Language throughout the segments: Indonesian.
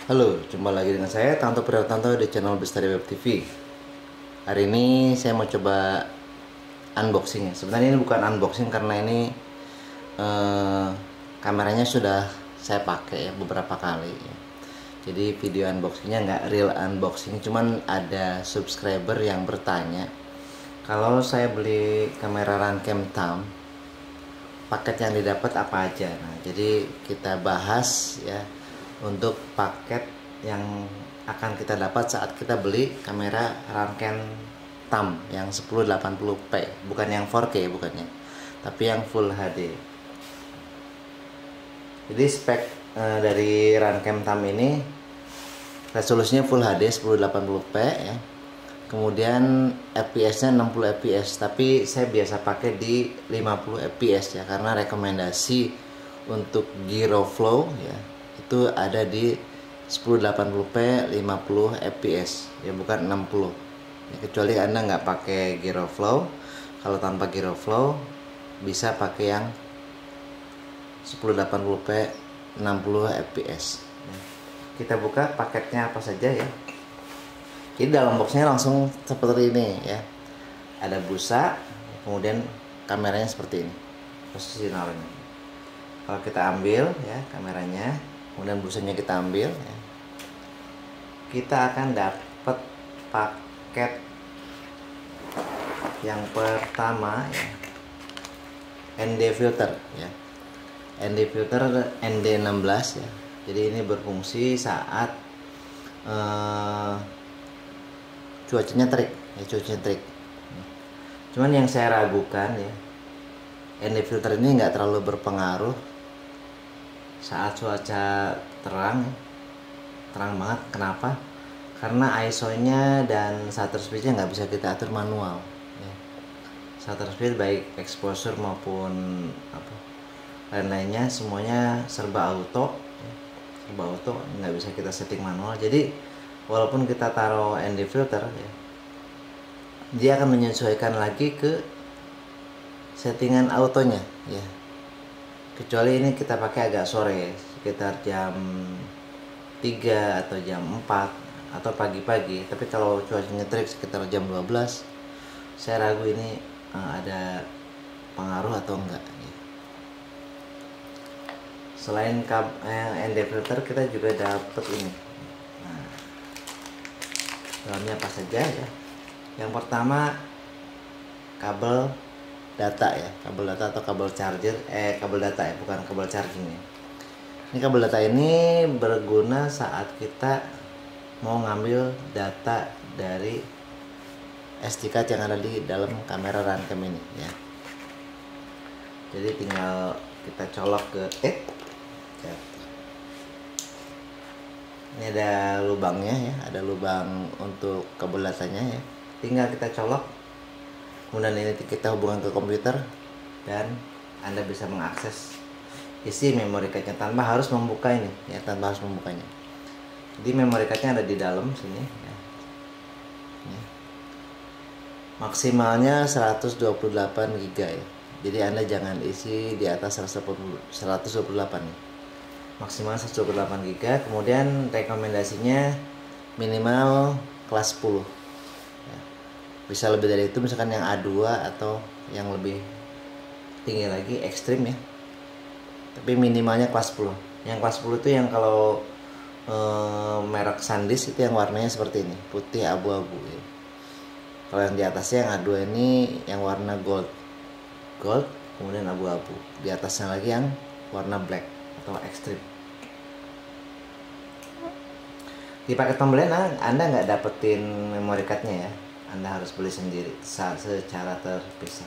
Halo, jumpa lagi dengan saya Tanto Prihartanto di channel Bestari Web TV. Hari ini saya mau coba unboxing ya. Sebenarnya ini bukan unboxing karena ini eh, kameranya sudah saya pakai ya beberapa kali ya. Jadi video unboxingnya nggak real unboxing, cuman ada subscriber yang bertanya kalau saya beli kamera Runcam Tam, paket yang didapat apa aja. Nah, jadi kita bahas ya untuk paket yang akan kita dapat saat kita beli kamera Runcam Tam yang 1080p, bukan yang 4K bukannya, tapi yang Full HD. Jadi spek dari Runcam Tam ini resolusinya Full HD 1080p ya. Kemudian FPS-nya 60 fps, tapi saya biasa pakai di 50 fps ya, karena rekomendasi untuk gyro flow ya itu ada di 1080p 50 fps ya, bukan 60 ya, kecuali Anda nggak pakai gyro flow. Kalau tanpa gyro flow bisa pakai yang 1080p 60 fps ya. Kita buka paketnya apa saja ya. Jadi dalam boxnya langsung seperti ini ya. Ada busa, kemudian kameranya seperti ini. Posisi naruhnya. Kalau kita ambil ya kameranya, kemudian busanya kita ambil ya, kita akan dapat paket yang pertama ya. ND filter ya. ND filter ND16 ya. Jadi ini berfungsi saat cuacanya terik ya, cuacanya terik. Cuman yang saya ragukan ya, ND filter ini nggak terlalu berpengaruh saat cuaca terang banget. Kenapa? Karena ISO-nya dan shutter speed-nya nggak bisa kita atur manual ya. Shutter speed baik exposure maupun lain-lainnya semuanya serba auto ya. Serba auto, nggak bisa kita setting manual. Jadi walaupun kita taruh ND filter ya, dia akan menyesuaikan lagi ke settingan autonya ya. Kecuali ini kita pakai agak sore sekitar jam 3 atau jam 4 atau pagi-pagi. Tapi kalau cuacanya terik sekitar jam 12, saya ragu ini ada pengaruh atau enggak ya. Selain ND filter, kita juga dapat ini. Dalamnya apa saja ya. Yang pertama kabel data ya, kabel data atau kabel charger, kabel data ya, bukan kabel charging ya. Ini kabel data ini berguna saat kita mau ngambil data dari SD card yang ada di dalam kamera Runcam ini ya. Jadi tinggal kita colok ke ya. Ini ada lubangnya ya, ada lubang untuk kabel datanya ya. Tinggal kita colok, kemudian ini kita hubungkan ke komputer dan Anda bisa mengakses isi memory cardnya tanpa harus membuka ini ya, tanpa harus membukanya. Jadi memory cardnya ada di dalam sini ya. Maksimalnya 128 GB ya. Jadi Anda jangan isi di atas 128 ya. Maksimal 128 GB. Kemudian rekomendasinya minimal kelas 10 ya. Bisa lebih dari itu, misalkan yang A2 atau yang lebih tinggi lagi, ekstrim ya. Tapi minimalnya kelas 10. Yang kelas 10 itu yang kalau merek SanDisk itu yang warnanya seperti ini, putih abu-abu ya. Kalau yang di atasnya yang A2 ini yang warna gold, kemudian abu-abu. Di atasnya lagi yang warna black atau ekstrim. Di paket pembelian Anda nggak dapetin memory cardnya ya, Anda harus beli sendiri secara terpisah.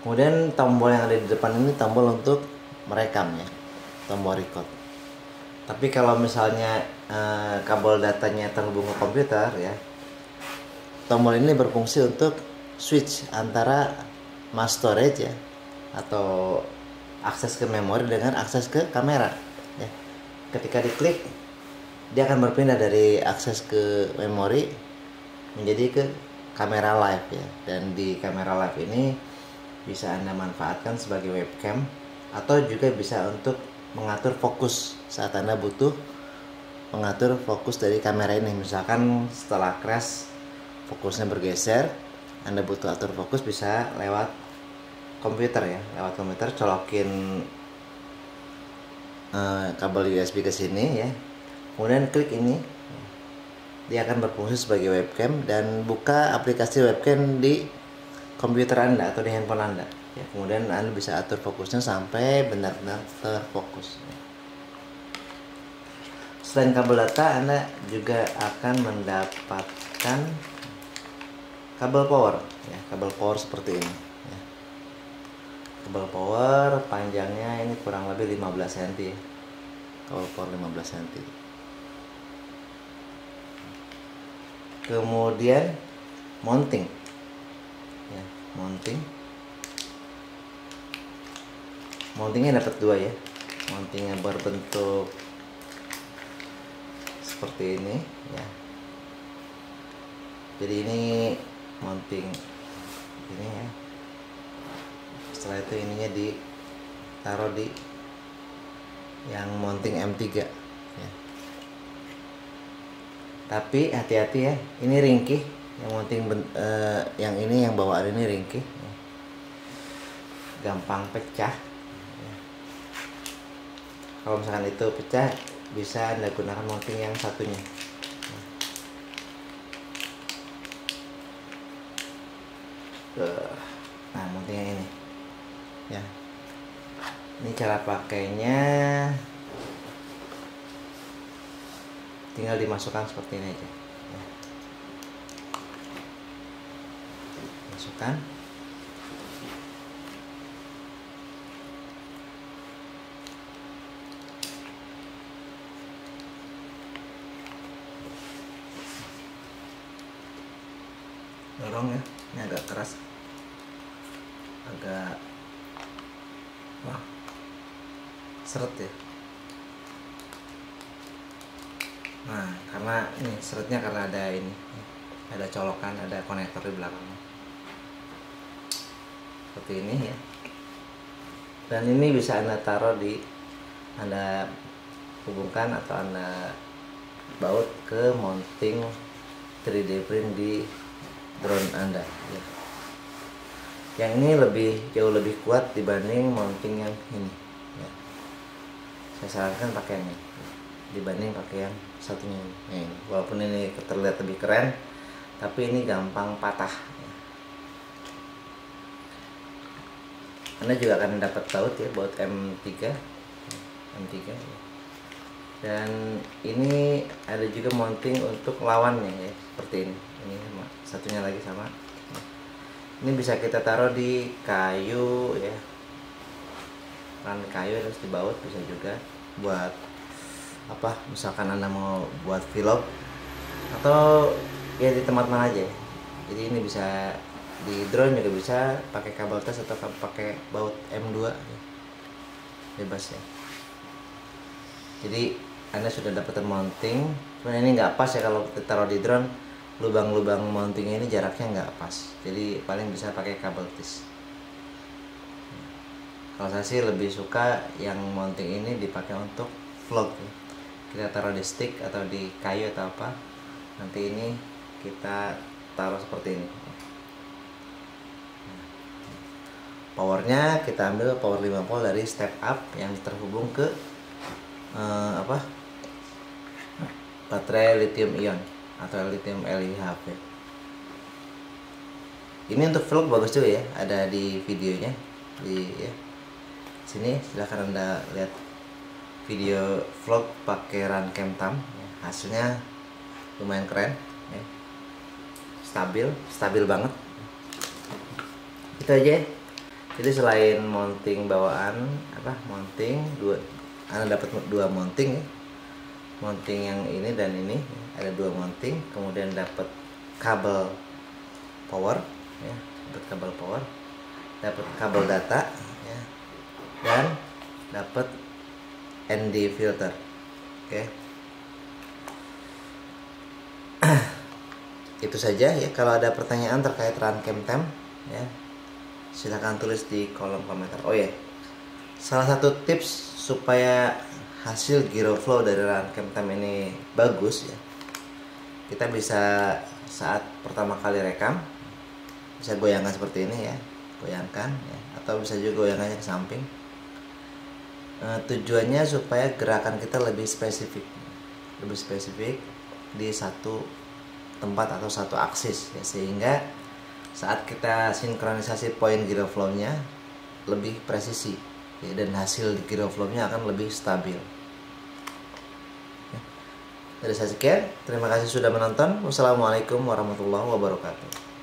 Kemudian tombol yang ada di depan ini tombol untuk merekam ya, tombol record. Tapi kalau misalnya kabel datanya terhubung ke komputer ya, tombol ini berfungsi untuk switch antara mass storage ya, atau akses ke memori dengan akses ke kamera ya. Ketika diklik, dia akan berpindah dari akses ke memori menjadi ke kamera live ya. Dan di kamera live ini bisa Anda manfaatkan sebagai webcam atau juga bisa untuk mengatur fokus saat Anda butuh mengatur fokus dari kamera ini. Misalkan setelah crash fokusnya bergeser, Anda butuh atur fokus, bisa lewat komputer ya, lewat komputer colokin kabel USB ke sini ya, kemudian klik ini, dia akan berfungsi sebagai webcam, dan buka aplikasi webcam di komputer Anda atau di handphone Anda ya. Kemudian Anda bisa atur fokusnya sampai benar-benar terfokus. Selain kabel data, Anda juga akan mendapatkan kabel power ya, kabel power seperti ini ya. Kabel power panjangnya ini kurang lebih 15 cm ya. Kabel power 15 cm. Kemudian mounting ya, mountingnya dapat dua ya. Mountingnya berbentuk seperti ini ya. Jadi ini mounting ini ya. Setelah itu ininya ditaruh di yang mounting M3 ya. Tapi hati-hati ya, ini ringkih. Yang mounting yang ini, yang bawaan ini ringkih ya. Gampang pecah ya. Kalau misalkan itu pecah, bisa Anda gunakan mounting yang satunya. Nah, mounting yang ini ya. Ini cara pakainya, tinggal dimasukkan seperti ini aja ya. Masukkan. Dorong ya, ini agak keras, agak seret ya. Nah, karena ini seretnya karena ada ini, ada colokan, ada konektor di belakangnya seperti ini ya. Dan ini bisa Anda taruh Anda hubungkan atau Anda baut ke mounting 3D print di drone Anda ya. Yang ini jauh lebih kuat dibanding mounting yang ini ya. Saya sarankan pakai ini dibanding pakai yang satunya ini. Walaupun ini terlihat lebih keren, tapi ini gampang patah ya. Anda juga akan dapat baut ya, baut M3 ya. Dan ini ada juga mounting untuk lawannya ya, seperti ini. Ini satunya lagi sama. Ini bisa kita taruh di kayu ya, ran kayu, terus dibaut. Bisa juga buat apa, misalkan Anda mau buat vlog atau ya di tempat mana aja. Jadi ini bisa di drone juga bisa pakai kabel tes atau pakai baut M2 ya. Bebas ya. Jadi Anda sudah dapatkan mounting, cuman ini nggak pas ya kalau kita taruh di drone. Lubang-lubang mounting ini jaraknya nggak pas, jadi paling bisa pakai kabel tis. Kalau saya sih lebih suka yang mounting ini dipakai untuk vlog ya. Kita taruh di stick atau di kayu atau apa, nanti ini kita taruh seperti ini. Powernya kita ambil power 5 volt dari step up yang terhubung ke baterai lithium ion atau lithium LiHV. Ini untuk vlog bagus juga ya, ada di videonya di ya. Sini silahkan Anda lihat video vlog pakai run cam tam ya. Hasilnya lumayan keren ya. Stabil banget. Itu aja. Jadi selain mounting bawaan mounting Anda dapat dua mounting ya. Mounting yang ini dan ini ada dua mounting, kemudian dapat kabel power ya, dapat kabel data ya, dan dapat ND filter. Oke. Itu saja ya. Kalau ada pertanyaan terkait run cam tam ya, silahkan tulis di kolom komentar. Oh ya, salah satu tips supaya hasil gyro flow dari rangkaian tem ini bagus ya, kita bisa saat pertama kali rekam bisa goyangkan seperti ini ya, goyangkan ya, atau bisa juga goyangannya ke samping. Tujuannya supaya gerakan kita lebih spesifik di satu tempat atau satu aksis ya, sehingga saat kita sinkronisasi poin gyro flow-nya lebih presisi ya, dan hasil gyro flow-nya akan lebih stabil. Dari saya sekian, terima kasih sudah menonton. Wassalamualaikum warahmatullahi wabarakatuh.